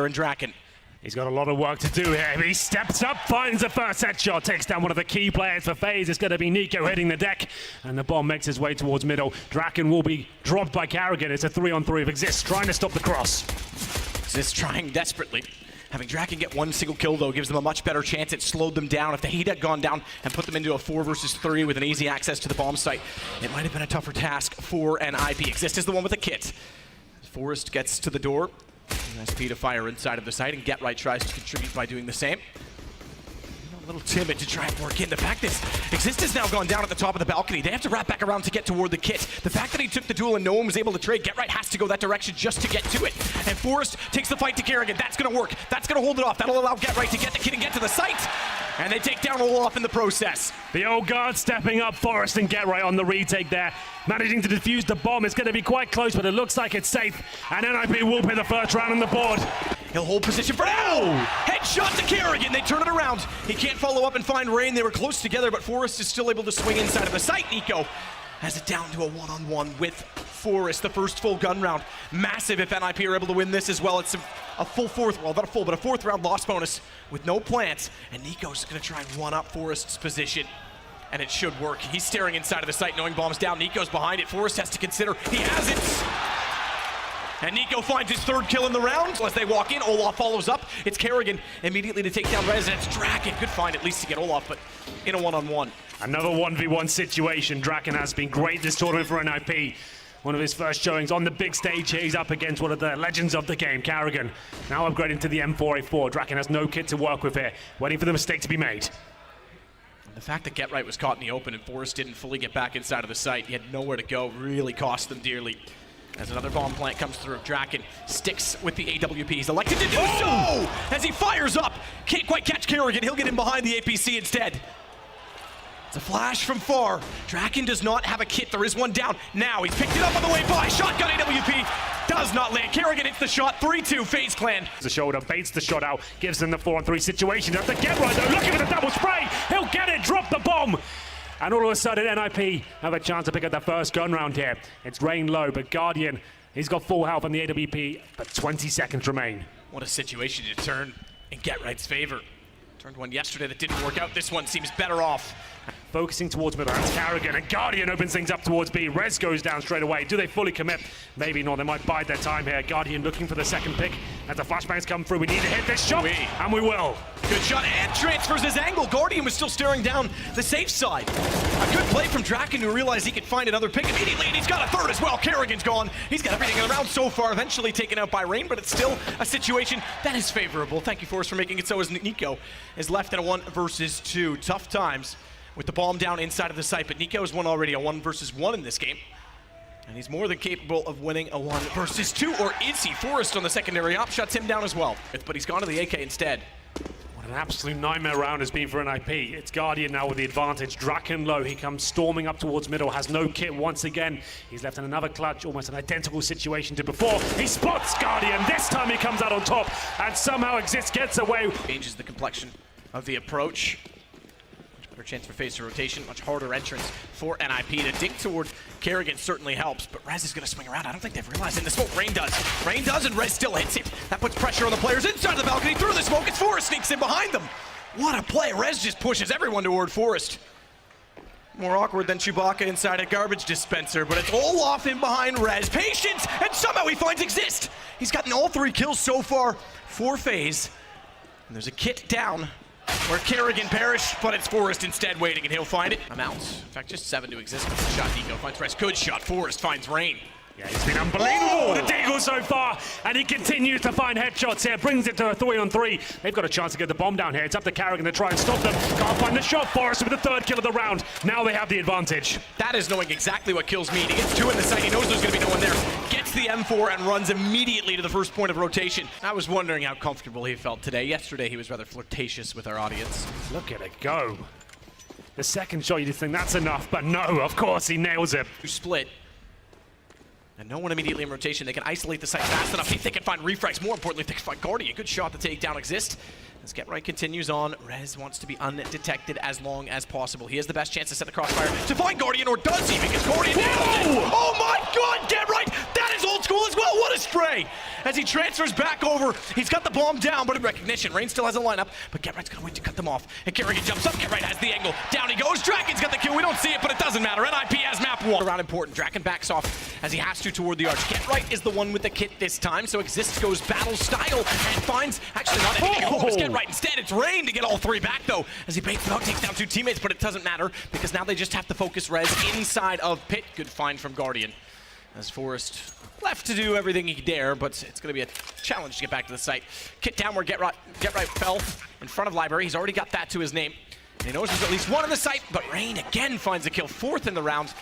And Draken. He's got a lot of work to do here. He steps up, finds the first headshot, takes down one of the key players for FaZe. It's going to be NiP hitting the deck, and the bomb makes his way towards middle. Draken will be dropped by Karrigan. It's a 3-on-3 of Exist, trying to stop the cross. Exist trying desperately. Having Draken get one single kill, though, gives them a much better chance. It slowed them down. If the heat had gone down and put them into a 4 versus 3 with an easy access to the bomb site, it might have been a tougher task for NiP. Exist is the one with the kit. Forest gets to the door. SP to fire inside of the site, and GetRight tries to contribute by doing the same. A little timid to try and work in. The fact that Exist has now gone down at the top of the balcony. They have to wrap back around to get toward the kit. The fact that he took the duel and no one was able to trade, GetRight has to go that direction just to get to it. And Forrest takes the fight to Karrigan. That's going to work. That's going to hold it off. That'll allow GetRight to get the kit and get to the site. And they take down Olaf in the process. The old guard stepping up, Forrest and GetRight on the retake there. Managing to defuse the bomb. It's going to be quite close, but it looks like it's safe. And NiP will pay the first round on the board. He'll hold position for now. Headshot to Karrigan. They turn it around. He can't follow up and find Rain. They were close together, but Forrest is still able to swing inside of the site. NiP has it down to a one-on-one with Forrest. The first full gun round. Massive if NiP are able to win this as well. It's a full fourth, well, not a full, but a fourth round loss bonus with no plants. And NiP's going to try and one-up Forrest's position. And it should work. He's staring inside of the site, knowing bomb's down. NiP's behind it. Forrest has to consider. He has it. And NiP finds his third kill in the round. As they walk in, Olaf follows up. It's Karrigan immediately to take down Rez, and it's Draken. Good find at least to get Olaf, but in a one-on-one. Another 1v1 situation. Draken has been great this tournament for NiP. One of his first showings on the big stage here. He's up against one of the legends of the game, Karrigan. Now upgrading to the M4A4. Draken has no kit to work with here, waiting for the mistake to be made. The fact that GetRight was caught in the open and Forrest didn't fully get back inside of the site, he had nowhere to go, really cost them dearly. As another bomb plant comes through, Draken sticks with the AWP. He's elected to do so! As he fires up, can't quite catch Karrigan. He'll get in behind the APC instead. It's a flash from far. Draken does not have a kit. There is one down. Now he's picked it up on the way by. Shotgun AWP does not land. Karrigan hits the shot. 3-2 FaZe Clan. The shoulder baits the shot out, gives them the 4-on-3 situation. At the GetRight though, looking for the double spray. He'll get it, drop the bomb. And all of a sudden, NiP have a chance to pick up their first gun round here. It's Rain low, but Guardian, he's got full health on the AWP, but 20 seconds remain. What a situation to turn in GetRight's favor. Turned one yesterday that didn't work out. This one seems better off. Focusing towards middle, that's Karrigan, and Guardian opens things up towards B. Rez goes down straight away. Do they fully commit? Maybe not. They might bide their time here. Guardian looking for the second pick. As the flashbangs come through, we need to hit this shot, and we will. Good shot, and transfers his angle. Guardian was still staring down the safe side. A good play from Draken, who realized he could find another pick immediately, and he's got a third as well. Karrigan's gone. He's got everything in the round so far, eventually taken out by Rain, but it's still a situation that is favorable. Thank you, Forrest, for making it so, as NiP is left in a 1 versus 2. Tough times with the bomb down inside of the site, but NiP has won already a 1 versus 1 in this game. And he's more than capable of winning a 1 versus 2, or is he? Forrest on the secondary op shuts him down as well. But he's gone to the AK instead. What an absolute nightmare round has been for NiP. It's Guardian now with the advantage. Draken low, he comes storming up towards middle, has no kit once again. He's left in another clutch, almost an identical situation to before. He spots Guardian, this time he comes out on top, and somehow Exist gets away. Changes the complexion of the approach. Better chance for FaZe to rotation, much harder entrance for NiP. To dig toward Karrigan certainly helps, but Rez is going to swing around. I don't think they've realized in the smoke. Rain does, and Rez still hits it. That puts pressure on the players inside the balcony. Through the smoke, it's Forrest sneaks in behind them. What a play. Rez just pushes everyone toward Forrest. More awkward than Chewbacca inside a garbage dispenser, but it's all off in behind Rez. Patience, and somehow he finds Exist. He's gotten all 3 kills so far for FaZe. And there's a kit down where Karrigan perished, but it's Forrest instead waiting, and he'll find it. I'm out. In fact, just 7 to Exist. Good shot, NiP finds Rez. Good shot, Forrest finds Rain. Yeah, he's been unbelievable, the deagle so far, and he continues to find headshots here, brings it to a 3-on-3. They've got a chance to get the bomb down here. It's up to Karrigan to try and stop them. Can't find the shot. Forrest with the 3rd kill of the round. Now they have the advantage. That is knowing exactly what kills mean. He gets 2 in the site. He knows there's going to be no one there. Gets the M4 and runs immediately to the first point of rotation. I was wondering how comfortable he felt today. Yesterday, he was rather flirtatious with our audience. Look at it go. The second shot, you just think that's enough, but no, of course, he nails it. Split. And no one immediately in rotation. They can isolate the site fast enough. See if they can find refrags. More importantly, if they can find Guardian. Good shot to take down Exist. As GetRight continues on, Rez wants to be undetected as long as possible. He has the best chance to set the crossfire to find Guardian, or does he? Because Guardian nails it. Oh my god, GetRight! That is old school as well. What a spray! As he transfers back over, he's got the bomb down, but in recognition, Rain still has a lineup, but GetRight's gonna wait to cut them off. And Kerrigan jumps up, GetRight has the angle. Down he goes, Draken's got the kill. We don't see it, but it doesn't matter. NiP has map one. Around important, Draken backs off as he has to toward the arch. GetRight is the one with the kit this time, so Exist goes battle style and finds, actually not anything to hold GetRight. Instead, it's Rain to get all three back though, as he baits out, takes down two teammates, but it doesn't matter because now they just have to focus Rez inside of Pit. Good find from Guardian. As Forrest left to do everything he dare, but it's going to be a challenge to get back to the site. Kit down where GetRight fell in front of Library. He's already got that to his name. And he knows there's at least one in the site, but Rain again finds a kill, fourth in the round.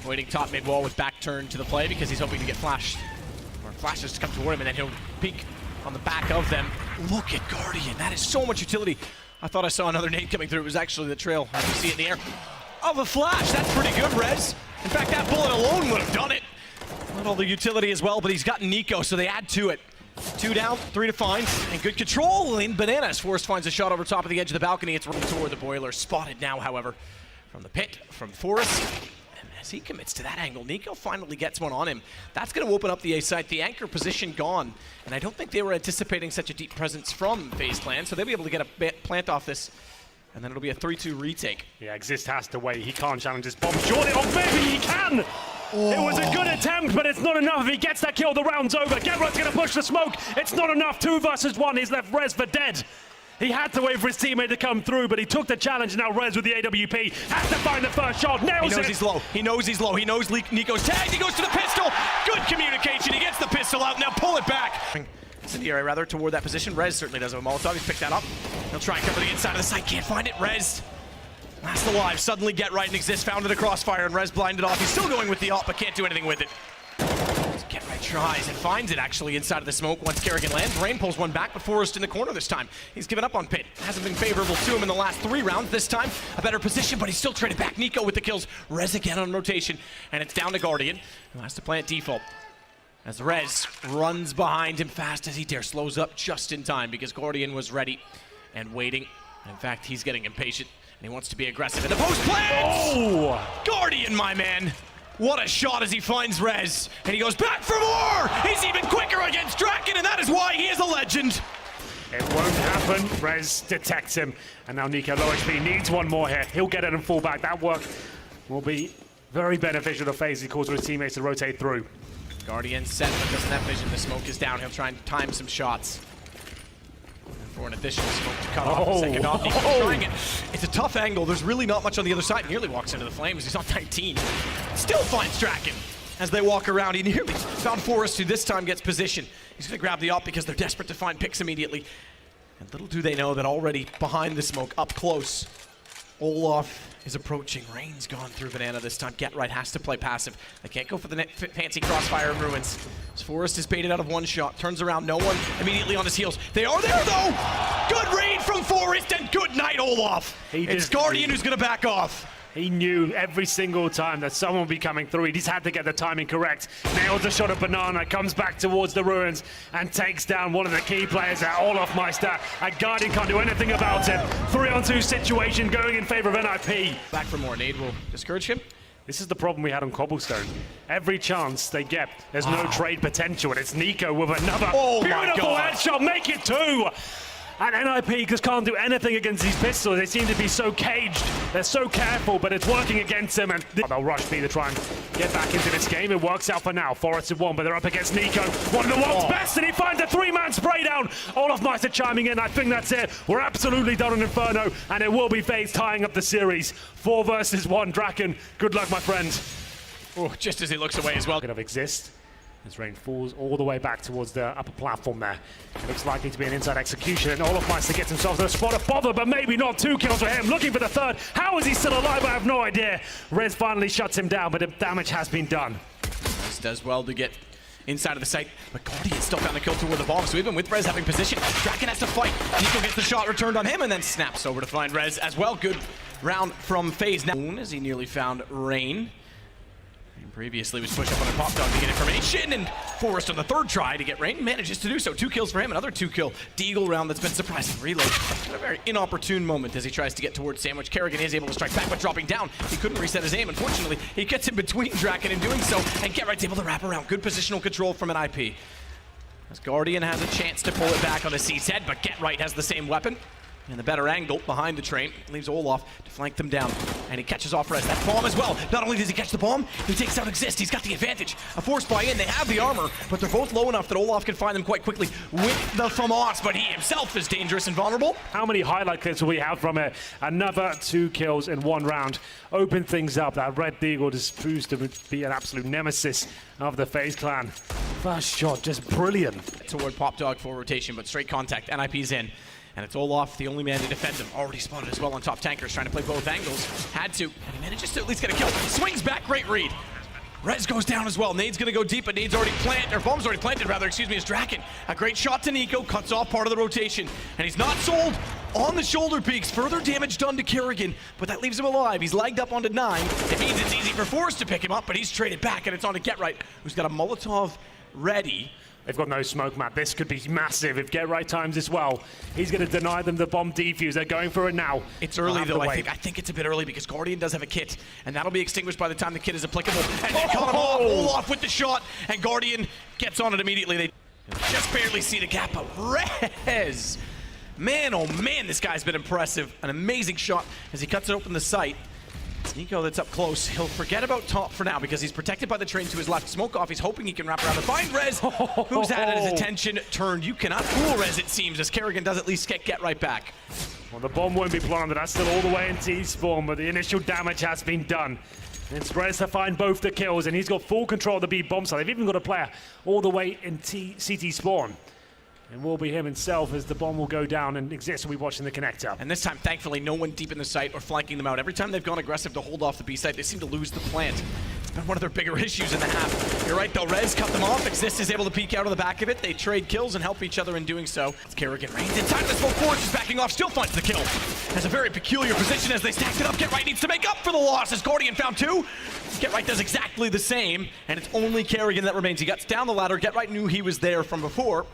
Waiting top mid wall with back turn to the play because he's hoping to get flashed. Or flashes to come toward him, and then he'll peek on the back of them. Look at Guardian. That is so much utility. I thought I saw another nade coming through. It was actually the trail. You see it in the air. Of a flash. That's pretty good, Rez. In fact, that bullet alone would have done it. Not all the utility as well, but he's got Nico, so they add to it. 2 down, 3 to find, and good control in Bananas. Forrest finds a shot over top of the edge of the balcony. It's running toward the boiler. Spotted now, however, from the pit, from Forrest. And as he commits to that angle, Nico finally gets one on him. That's going to open up the A site. The anchor position gone, and I don't think they were anticipating such a deep presence from FaZe Clan, so they'll be able to get a plant off this. And then it'll be a 3-2 retake. Yeah, Exist has to wait. He can't challenge this bomb. Surely, oh, maybe he can! Oh. It was a good attempt, but it's not enough. If he gets that kill, the round's over. GetRight's gonna push the smoke. It's not enough. 2 versus 1. He's left Rez for dead. He had to wait for his teammate to come through, but he took the challenge, and now Rez with the AWP has to find the first shot. Nails it. He knows he's low. He knows he's low. He knows Nico's tagged. He goes to the pistol. Good communication. He gets the pistol out. Now pull it back. Incendiary rather toward that position. Rez certainly does have a Molotov. He's picked that up. He'll try and cover the inside of the site. Can't find it. Rez last alive. Suddenly GetRight and Exist found in a crossfire, and Rez blinded off. He's still going with the ult, but can't do anything with it. GetRight tries and finds it actually inside of the smoke once Kerrigan lands. Rain pulls one back, but Forrest in the corner this time. He's given up on Pit. Hasn't been favorable to him in the last 3 rounds. This time, a better position, but he's still traded back. Nico with the kills. Rez again on rotation, and it's down to Guardian, who has to plant default. As Rez runs behind him fast as he dares, slows up just in time because Guardian was ready and waiting. In fact, he's getting impatient and he wants to be aggressive in the post plants. Oh! Guardian, my man. What a shot as he finds Rez. And he goes back for more. He's even quicker against Draken, and that is why he is a legend. It won't happen. Rez detects him. And now Nico, low HP, needs one more here. He'll get it and fall back. That work will be very beneficial to FaZe. He calls for his teammates to rotate through. Guardian set, but doesn't have vision. The smoke is down. He'll try and time some shots. For an additional smoke to cut off the second off. He's trying it. It's a tough angle. There's really not much on the other side. Nearly walks into the flames. He's on 19. Still finds Draken as they walk around. He nearly found Forrest, who this time gets position. He's going to grab the op because they're desperate to find picks immediately. And little do they know that already behind the smoke, up close, Olaf is approaching. Rain's gone through Banana this time. GetRight has to play passive. They can't go for the fancy crossfire and ruins. As Forrest is baited out of one shot. Turns around, no one immediately on his heels. They are there though! Good read from Forrest and good night, Olaf. It's Guardian who's gonna back off. He knew every single time that someone would be coming through. He just had to get the timing correct. Nails the shot of Banana, comes back towards the ruins and takes down one of the key players at Olaf Meister. And Guardian can't do anything about it. 3-on-2 situation going in favor of NiP. Back for more. Nade will discourage him. This is the problem we had on Cobblestone. Every chance they get, there's no trade potential, and it's Nico with another beautiful headshot. Make it 2! And NiP just can't do anything against these pistols. They seem to be so caged. They're so careful, but it's working against them. And they'll rush B to try and get back into this game. It works out for now. Forrest have won, but they're up against Nico. One of the world's best, and he finds a 3-man spray down. Olaf Meister chiming in. I think that's it. We're absolutely done on Inferno, and it will be FaZe tying up the series. 4 versus 1. Draken, good luck, my friend. Oh, just as he looks away as well. Of Exist. As Rain falls all the way back towards the upper platform there. It looks likely to be an inside execution, and Olaf Meister gets himself to a spot of bother, but maybe not. 2 kills for him, looking for the 3rd. How is he still alive? I have no idea. Rez finally shuts him down, but the damage has been done. Rez does well to get inside of the site, but Guardian still found the kill toward the bomb, so even with Rez having position, Draken has to fight. Nico gets the shot returned on him, and then snaps over to find Rez as well. Good round from FaZe now, as he nearly found Rain. Previously was pushed up on a pop dog to get information, and Forrest on the third try to get Rain, manages to do so. 2 kills for him, another 2-kill Deagle round that's been surprising. Reload at a very inopportune moment as he tries to get towards Sandwich. Kerrigan is able to strike back, but dropping down, he couldn't reset his aim. Unfortunately, he gets in between Draken in doing so, and GetRight's able to wrap around. Good positional control from an IP. As Guardian has a chance to pull it back on a C's head, but GetRight has the same weapon. And the better angle behind the train leaves Olaf to flank them down. And he catches off Rez. That bomb as well. Not only does he catch the bomb, he takes out Exist. He's got the advantage. A forced buy in. They have the armor, but they're both low enough that Olaf can find them quite quickly with the FAMAS, but he himself is dangerous and vulnerable. How many highlight clips will we have from it? Another 2 kills in 1 round. Open things up. That Red Deagle just proves to be an absolute nemesis of the FaZe clan. First shot, just brilliant. Toward Pop Dog for rotation, but straight contact. NiP's in. And it's Olaf, the only man to defend him. Already spotted as well on top. Tankers trying to play both angles. Had to, and he manages to at least get a kill. Swings back, great read. Rez goes down as well. Nade's gonna go deep, but Nade's already planted, or bomb's already planted rather, excuse me, as Draken. A great shot to Nico, cuts off part of the rotation. And he's not sold on the shoulder peaks. Further damage done to Kerrigan, but that leaves him alive. He's lagged up onto 9. It means it's easy for Forrest to pick him up, but he's traded back, and it's on to GetRight, who's got a Molotov ready. They've got no smoke map. This could be massive if GetRight times as well. He's going to deny them the bomb defuse. They're going for it now. It's early though. I think it's a bit early because Guardian does have a kit, and that'll be extinguished by the time the kit is applicable. And they cut him off. Olaf with the shot, and Guardian gets on it immediately. They just barely see the gap, but Rez, man, oh man, this guy's been impressive. An amazing shot as he cuts it open the sight. It's Nico that's up close. He'll forget about top for now because he's protected by the train to his left. Smoke off. He's hoping he can wrap around to find Rez, who's had his attention turned. You cannot fool Rez, it seems, as Kerrigan does at least get right back. Well, the bomb won't be planted. That's still all the way in T-spawn, but the initial damage has been done. And it's Rez to find both the kills, and he's got full control of the B bomb side. They've even got a player all the way in CT spawn. And will be him himself as the bomb will go down and Exist will be watching the connector. And this time, thankfully, no one deep in the site or flanking them out. Every time they've gone aggressive to hold off the B site, they seem to lose the plant. It's been one of their bigger issues in the half. You're right, though. Rez cut them off. Exist is able to peek out of the back of it. They trade kills and help each other in doing so. It's Kerrigan Reigns in time. The smoke forward is backing off. Still finds the kill. Has a very peculiar position as they stack it up. GetRight needs to make up for the loss as Guardian found 2. GetRight does exactly the same, and it's only Kerrigan that remains. He gets down the ladder. GetRight knew he was there from before.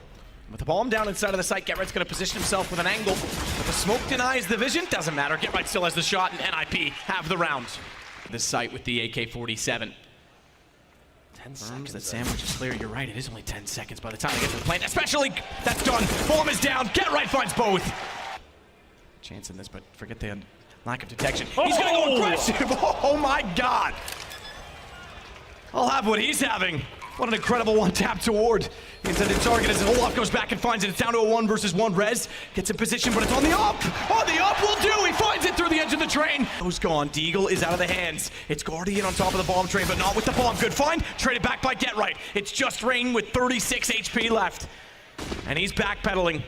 With the bomb down inside of the site, GetRight's going to position himself with an angle, but the smoke denies the vision. Doesn't matter. GetRight still has the shot, and NiP have the round. This site with the AK-47. 10 seconds. That Sandwich is clear. You're right. It is only 10 seconds by the time they get to the plant. Especially, that's done. Bomb is down. GetRight finds both. Chance in this, but forget the lack of detection. He's going to go aggressive. Oh my God. I'll have what he's having. What an incredible one-tap toward the intended target as Olaf goes back and finds it. It's down to a 1 versus 1. Rez gets in position, but it's on the up. On the up will do. He finds it through the edge of the train. Who's gone? Deagle is out of the hands. It's Guardian on top of the bomb train, but not with the bomb. Good find. Traded back by GetRight. It's just Rain with 36 HP left. And he's backpedaling,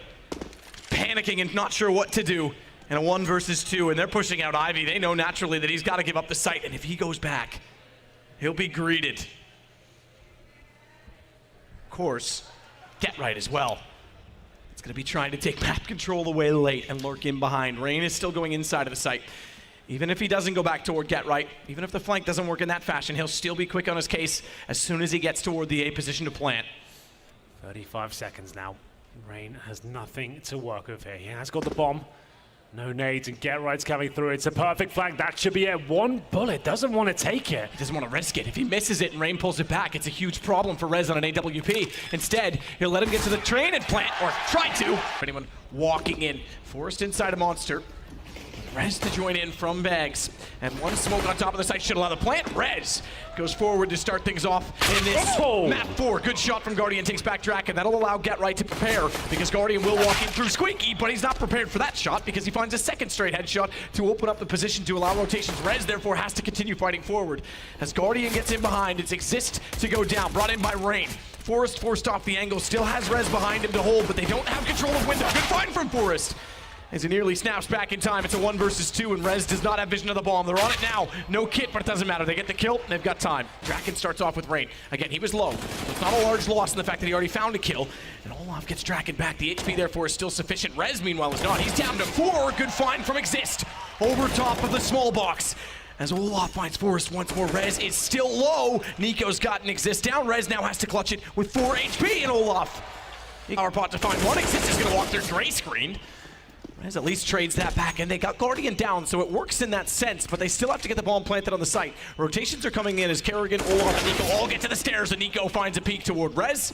panicking and not sure what to do. In a 1 versus 2, and they're pushing out Ivy. They know naturally that he's got to give up the site, and if he goes back, he'll be greeted. Course, GetRight as well. It's going to be trying to take map control away late and lurk in behind. Rain is still going inside of the site. Even if he doesn't go back toward GetRight, even if the flank doesn't work in that fashion, he'll still be quick on his case as soon as he gets toward the A position to plant. 35 seconds now. Rain has nothing to work with here. He has got the bomb. No nades, and GetRight's coming through. It's a perfect flank. That should be it. 1 bullet. Doesn't want to take it. He doesn't want to risk it. If he misses it and Rain pulls it back, it's a huge problem for Rez on an AWP. Instead, he'll let him get to the train and plant, or try to. Anyone walking in. Forrest inside a monster. Rez to join in from Bags. And 1 smoke on top of the site should allow the plant. Rez goes forward to start things off in this map 4. Good shot from Guardian, takes back Draken. That'll allow GetRight to prepare because Guardian will walk in through Squeaky, but he's not prepared for that shot because he finds a second straight headshot to open up the position to allow rotations. Rez therefore has to continue fighting forward. As Guardian gets in behind, it's Exist to go down, brought in by Rain. Forrest forced off the angle, still has Rez behind him to hold, but they don't have control of window. Good find from Forrest. As he nearly snaps back in time, it's a 1 versus 2, and Rez does not have vision of the bomb. They're on it now. No kit, but it doesn't matter. They get the kill, and they've got time. Draken starts off with Rain. Again, he was low. It's not a large loss in the fact that he already found a kill. And Olaf gets Draken back. The HP, therefore, is still sufficient. Rez, meanwhile, is not. He's down to 4. Good find from Exist. Over top of the small box. as Olaf finds Forrest once more. Rez is still low. Nico's got an Exist down. Rez now has to clutch it with 4 HP, and Olaf. Power pot to find one. Exist is going to walk through gray screen. Rez at least trades that back, and they got Guardian down, so it works in that sense, but they still have to get the bomb planted on the site. Rotations are coming in as Kerrigan, Olaf, and Nico all get to the stairs, and Nico finds a peek toward Rez.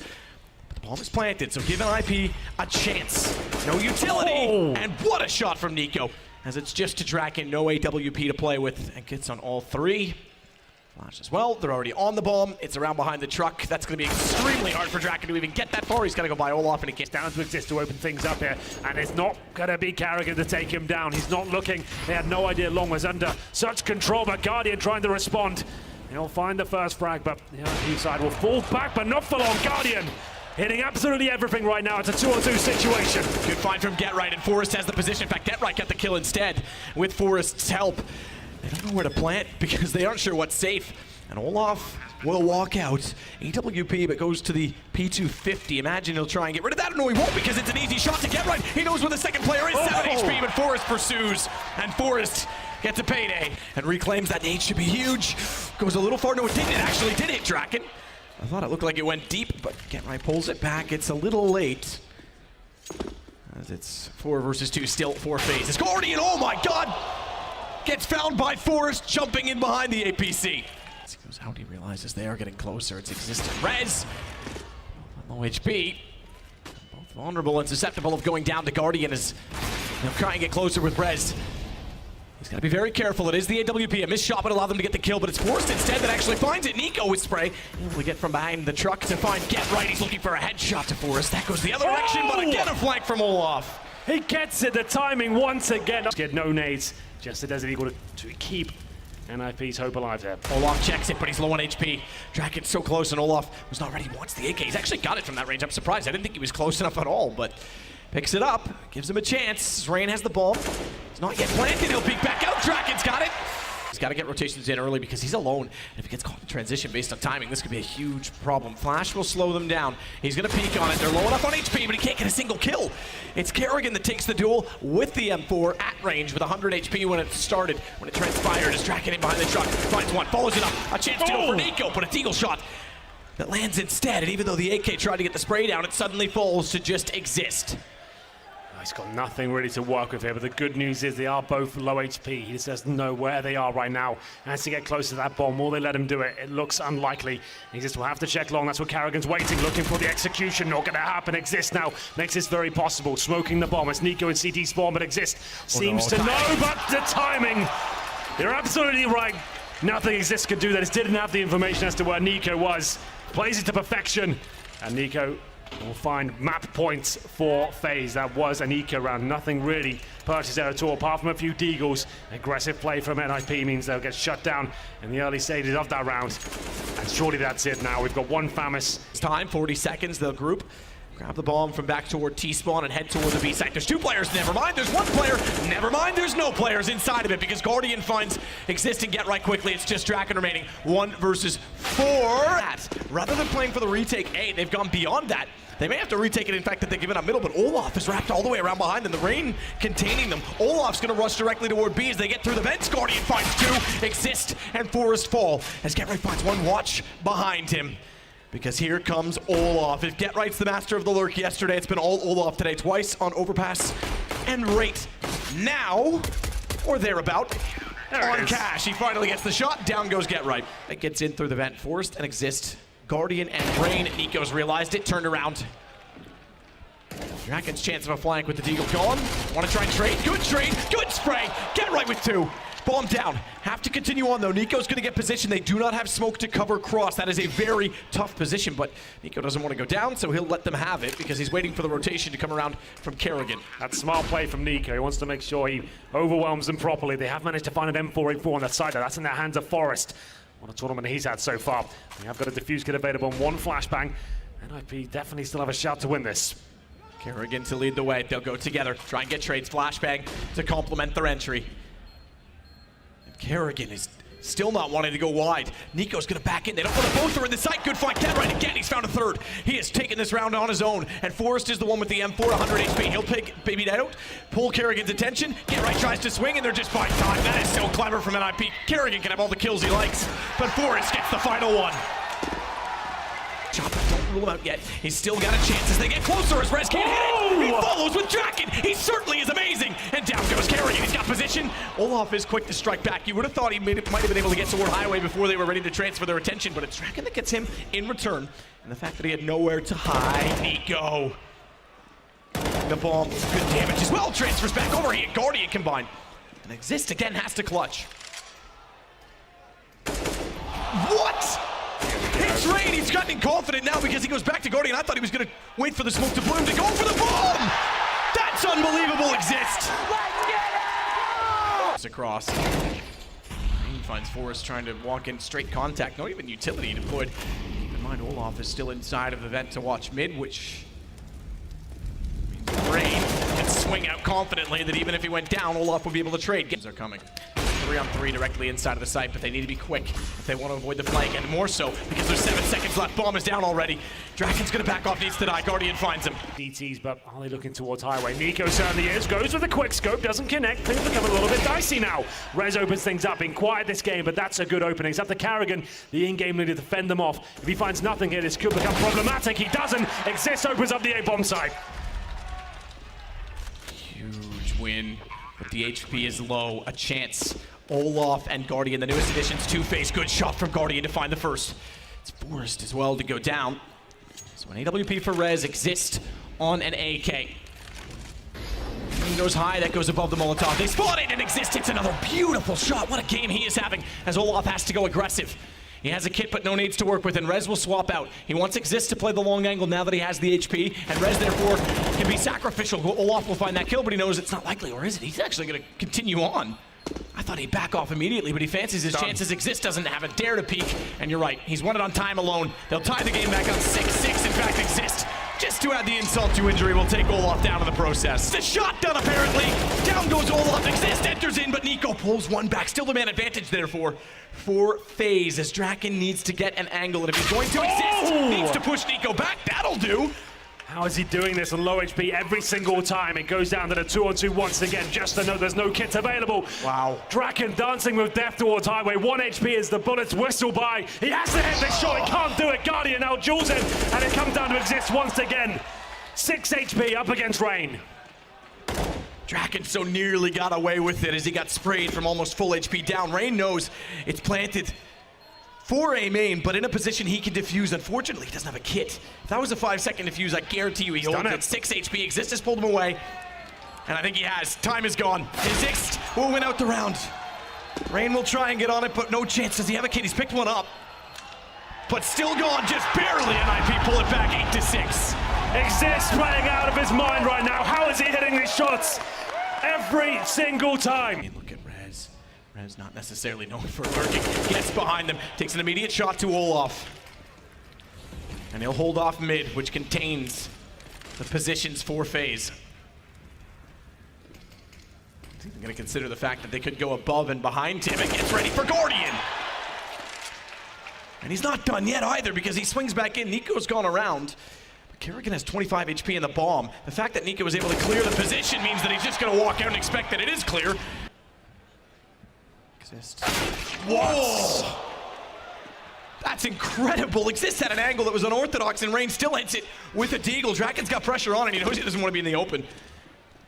But the bomb is planted, so give NiP a chance. No utility, and what a shot from Nico, as it's just to Draken, no AWP to play with, and gets on all 3. Flash as well, they're already on the bomb. It's around behind the truck. That's going to be extremely hard for Draken to even get that far. He's got to go by Olaf, and he gets Down to Exist to open things up here, and it's not going to be Kerrigan to take him down. He's not looking. They had no idea Long was under such control, but Guardian trying to respond. He'll find the first frag, but the NiP side will fall back, but not for long. Guardian hitting absolutely everything right now. It's a 2-on-2 situation. Good find from GetRight, and Forrest has the position. In fact, GetRight got the kill instead with Forrest's help. They don't know where to plant because they aren't sure what's safe. And Olaf will walk out. AWP, but goes to the P250. Imagine he'll try and get rid of that. No, he won't, because it's an easy shot to GetRight. He knows where the second player is. 7 HP, but Forrest pursues. And Forrest gets a payday and reclaims that. The H should be huge. Goes a little far. No, it didn't. It actually did hit Draken. I thought it looked like it went deep, but GetRight pulls it back. It's a little late, as it's 4 versus 2 still for FaZe. It's Guardian, oh my god! Gets found by Forrest, jumping in behind the APC. He goes out, he realizes they are getting closer. It's Exist and Rez. Low HP. Both vulnerable and susceptible of going down to Guardian as they'll try and get closer with Rez. He's got to be very careful. It is the AWP. A missed shot would allow them to get the kill, but it's Forrest instead that actually finds it. Nico with spray. Able to get from behind the truck to find GetRight. He's looking for a headshot to Forrest. That goes the other direction, but again a flank from Olaf. He gets it, the timing once again. Get no nades, just a Desert Eagle to keep NiP's hope alive there. Olaf checks it, but he's low on HP. Draken's so close, and Olaf was not ready. He wants the AK. He's actually got it from that range. I'm surprised. I didn't think he was close enough at all, but picks it up, gives him a chance. Rain has the bomb. It's not yet planted. He'll peek back out. Draken's got it. He's got to get rotations in early because he's alone. And if he gets caught in transition based on timing, this could be a huge problem. Flash will slow them down. He's going to peek on it. They're low enough on HP, but he can't get a single kill. It's Kerrigan that takes the duel with the M4 at range with 100 HP when it started. When it transpired, as Draken in behind the truck. Finds one, follows it up. A chance to go for Nico, but a deagle shot that lands instead. And even though the AK tried to get the spray down, it suddenly falls to just Exist. He's got nothing really to work with here, but the good news is they are both low HP. He just doesn't know where they are right now. And has to get close to that bomb. Will they let him do it? It looks unlikely. He just will have to check long. That's what Kerrigan's waiting, looking for the execution. Not going to happen. Exist now makes this very possible. Smoking the bomb. It's Nico and CT spawn, but Exist seems to know, but the timing. You're absolutely right. Nothing Exist could do. They just didn't have the information as to where Nico was. Plays it to perfection. And Nico will find map points for FaZe. That was an eco round. Nothing really purchased there at all, apart from a few deagles. Aggressive play from NiP means they'll get shut down in the early stages of that round. And surely that's it now. We've got one FAMAS. It's time, 40 seconds, the group. Grab the bomb from back toward T-spawn and head toward the B site. There's 2 players, never mind. There's 1 player, never mind. There's no players inside of it because Guardian finds Exist and GetRight quickly. It's just Draken remaining. 1 versus 4. Rather than playing for the retake A, they've gone beyond that. They may have to retake it, in fact, that they give it up middle, but Olaf is wrapped all the way around behind them. The rain containing them. Olaf's going to rush directly toward B as they get through the vents. Guardian finds 2. Exist and Forrest fall as GetRight finds 1 watch behind him. Because here comes Olaf. If GetRight's the master of the lurk yesterday, it's been all Olaf today. Twice on overpass and right now, or thereabout, on cash. He finally gets the shot. Down goes GetRight. It gets in through the vent. Forrest and Exist. Guardian and Rain. Nico's realized it, turned around. Draken's chance of a flank with the deagle gone. Want to try and trade? Good trade, good spray. GetRight with 2. Bomb down. Have to continue on though. Nico's going to get position. They do not have smoke to cover cross. That is a very tough position, but Nico doesn't want to go down, so he'll let them have it because he's waiting for the rotation to come around from Kerrigan. That's smart play from Nico. He wants to make sure he overwhelms them properly. They have managed to find an M4A4 on that side. That's in the hands of Forrest. What a tournament he's had so far. They have got a defuse kit available and 1 flashbang. NiP definitely still have a shot to win this. Kerrigan to lead the way. They'll go together. Try and get trades. Flashbang to complement their entry. Kerrigan is Still not wanting to go wide. Nico's gonna back in. They don't want to both are in the site. Good fight. Get right again. He's found a third. He has taken this round on his own. And Forrest is the one with the M4, 100 HP. He'll pick baby out, pull Kerrigan's attention. Get right tries to swing, and they're just buying time. That is so clever from NiP. Kerrigan can have all the kills he likes, but Forrest gets the final one. Chopper, don't rule him out yet. He's still got a chance as they get closer as Rez can't hit it. He follows with Draken. He certainly is amazing. And down goes Kerrigan. He's got position. Olaf is quick to strike back. You would have thought he might have been able to get toward Highway before they were ready to transfer their attention, but it's Draken that gets him in return. And the fact that he had nowhere to hide. Nico. The bomb, good damage as well. Transfers back over. He and Guardian combined. And Exist again has to clutch. What? It's Rain. He's gotten confident now because he goes back to Guardian. I thought he was going to wait for the smoke to bloom to go for the bomb. That's unbelievable. Exist. It's across. He finds Forrest trying to walk in straight contact. Not even utility deployed. Keep in mind, Olaf is still inside of the vent to watch mid, which means Rain can swing out confidently that even if he went down, Olaf would be able to trade. Games are coming. 3-on-3 directly inside of the site, but they need to be quick if they want to avoid the flank, and more so because there's 7 seconds left. Bomb is down already. Draken's gonna back off, needs to die. Guardian finds him. DTs, but are they looking towards Highway? Nico certainly is. Goes with a quick scope, doesn't connect. Things become a little bit dicey now. Rez opens things up. Been quiet this game, but that's a good opening. It's up to Kerrigan, the in-game leader, to fend them off. If he finds nothing here, this could become problematic. He doesn't. Exist opens up the A-bomb side. Huge win, but the HP is low. A chance. Olaf and Guardian, the newest additions to FaZe. Good shot from Guardian to find the first. It's Forrest as well to go down. So an AWP for Rez. Exist on an AK. He goes high, that goes above the Molotov. They spot it and Exist hits another beautiful shot. What a game he is having as Olaf has to go aggressive. He has a kit but no nades to work with, and Rez will swap out. He wants Exist to play the long angle now that he has the HP, and Rez therefore can be sacrificial. Olaf will find that kill, but he knows it's not likely, or is it? He's actually gonna continue on. I thought he'd back off immediately, but he fancies his chances. Exist doesn't have a dare to peek, and you're right, he's won it on time alone. They'll tie the game back up 6-6. In fact, Exist, just to add the insult to injury, will take Olaf down in the process. The shot done apparently. Down goes Olaf. Exist enters in, but Nico pulls one back. Still the man advantage therefore for FaZe, as Draken needs to get an angle, and if he's going to Exist, needs to push Nico back. That'll do. How is he doing this on low HP every single time? It goes down to the 2-on-2 once again, just to know there's no kits available. Wow. Draken dancing with death towards Highway. 1 HP as the bullets whistle by. He has to hit this shot, he can't do it. Guardian now jewels in, and it comes down to Exist once again. 6 HP up against Rain. Draken so nearly got away with it as he got sprayed from almost full HP down. Rain knows it's planted for a main, but in a position he can defuse. Unfortunately, he doesn't have a kit. If that was a 5-second defuse, I guarantee you he holds it. 6 HP. Exist has pulled him away, and I think he has. Time is gone. Exist will win out the round. Rain will try and get on it, but no chance. Does he have a kit? He's picked one up, but still gone, just barely. NiP pull it back 8-6. Exist playing out of his mind right now. How is he hitting these shots? Every single time. Look at Rez. Rez not necessarily known for lurking. Gets behind them, takes an immediate shot to Olaf. And he'll hold off mid, which contains the positions for FaZe. I'm going to consider the fact that they could go above and behind him, and gets ready for Guardian. And he's not done yet either, because he swings back in. Nico's gone around. But Kerrigan has 25 HP in the bomb. The fact that Nico was able to clear the position means that he's just going to walk out and expect that it is clear. Exist. Whoa! That's incredible. Exist had an angle that was unorthodox, and Rain still hits it with a deagle. Draken's got pressure on, and he knows he doesn't want to be in the open.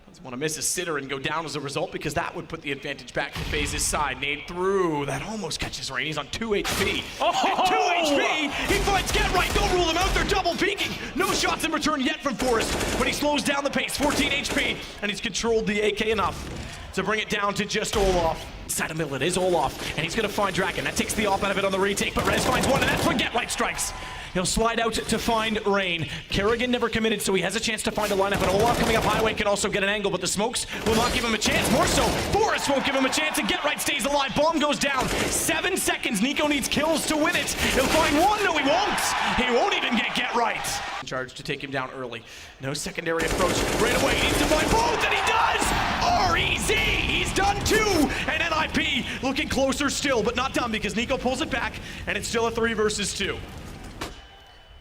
Doesn't want to miss a sitter and go down as a result, because that would put the advantage back to FaZe's side. Nade through. That almost catches Rain. He's on 2 HP. At 2 HP, he finds Get Right. Don't rule him out. They're double peeking. No shots in return yet from Forrest, but he slows down the pace. 14 HP, and he's controlled the AK enough to bring it down to just Olaf. Side of middle, it is Olaf, and he's going to find Draken. That takes the op out of it on the retake, but Rez finds one, and that's when Get Right strikes. He'll slide out to find Rain. Kerrigan never committed, so he has a chance to find a lineup, and Olaf coming up Highway can also get an angle, but the smokes will not give him a chance. More so, Forrest won't give him a chance, and Get Right stays alive. Bomb goes down. 7 seconds. Nico needs kills to win it. He'll find one. No, he won't. He won't even get Right. Charge to take him down early. No secondary approach. Right away, he needs to find both, and he does! REZ! He's done 2, and NiP NiP looking closer still, but not done because Nico pulls it back, and it's still a 3 versus 2.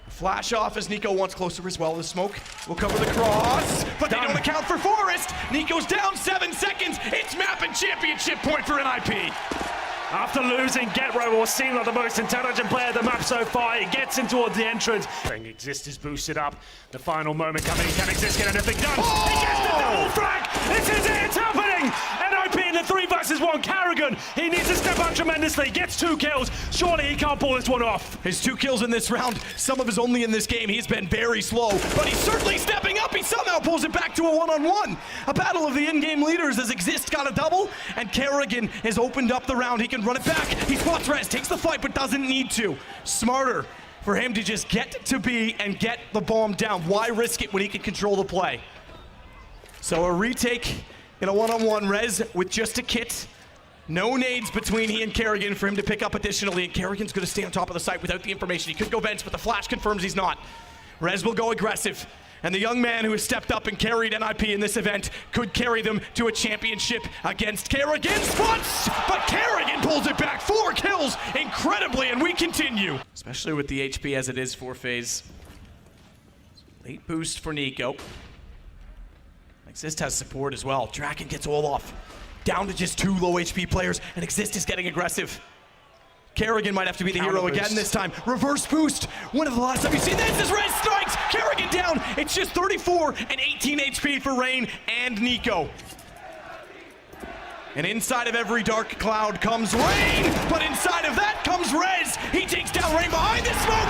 Flash off as Nico wants closer as well. The smoke will cover the cross, but they don't account for Forest. Nico's down 7 seconds. It's map and championship point for NiP. After losing, Getro will seem like the most intelligent player of the map so far. He gets in towards the entrance. Exist is boosted up. The final moment coming. Can Exist get anything done? Oh! He gets the double frag! This is it! It's happening! NiP in the 3 versus 1. Carrigan, he needs to step up tremendously. Gets 2 kills. Surely he can't pull this one off. His 2 kills in this round, some of his only in this game. He's been very slow, but he's certainly stepping up. He somehow pulls it back to a 1-on-1. A battle of the in-game leaders as Exist got a double, and Carrigan has opened up the round. He can run it back. He spots Rez, takes the fight, but doesn't need to. Smarter for him to just get to B and get the bomb down. Why risk it when he can control the play? So a retake in a 1-on-1. Rez with just a kit. No nades between he and Carrigan for him to pick up additionally, and Carrigan's going to stay on top of the site without the information. He could go vents, but the flash confirms he's not. Rez will go aggressive. And the young man who has stepped up and carried NiP in this event could carry them to a championship against Carrigan. Spots! But Carrigan pulls it back. 4 kills, incredibly, and we continue. Especially with the HP as it is for FaZe. Late boost for Nico. Exist has support as well. Draken gets Olaf. Down to just 2 low HP players, and Exist is getting aggressive. Carrigan might have to be the hero again this time. Reverse boost. When of the last time you've seen this is Rez strikes. Carrigan down. It's just 34 and 18 HP for Rain and Nico. And inside of every dark cloud comes Rain, but inside of that comes Rez. He takes down Rain behind the smoke.